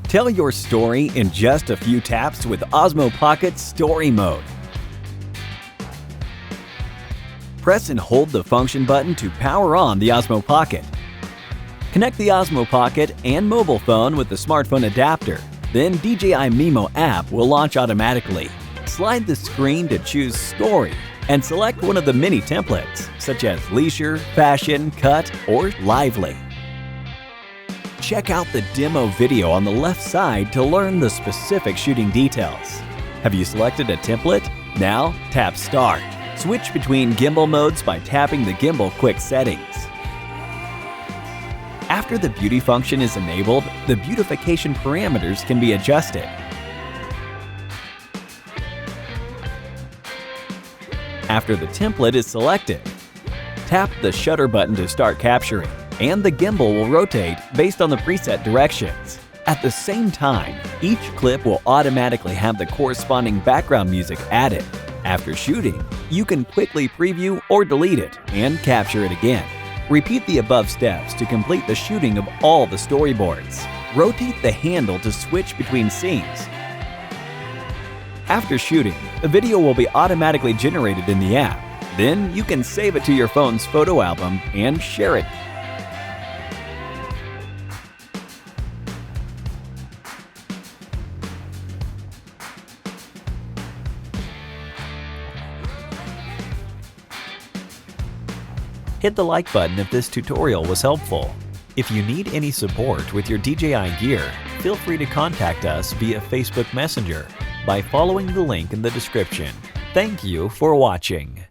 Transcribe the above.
Tell your story in just a few taps with Osmo Pocket Story Mode. Press and hold the function button to power on the Osmo Pocket. Connect the Osmo Pocket and mobile phone with the smartphone adapter. Then DJI Mimo app will launch automatically. Slide the screen to choose Story and select one of the many templates, such as Leisure, Fashion, Cut, or Lively. Check out the demo video on the left side to learn the specific shooting details. Have you selected a template? Now tap Start. Switch between gimbal modes by tapping the gimbal quick settings. After the beauty function is enabled, the beautification parameters can be adjusted. After the template is selected, tap the shutter button to start capturing, and the gimbal will rotate based on the preset directions. At the same time, each clip will automatically have the corresponding background music added. After shooting, you can quickly preview or delete it and capture it again. Repeat the above steps to complete the shooting of all the storyboards. Rotate the handle to switch between scenes. After shooting, a video will be automatically generated in the app. Then you can save it to your phone's photo album and share it. Hit the like button if this tutorial was helpful. If you need any support with your DJI gear, feel free to contact us via Facebook Messenger by following the link in the description. Thank you for watching.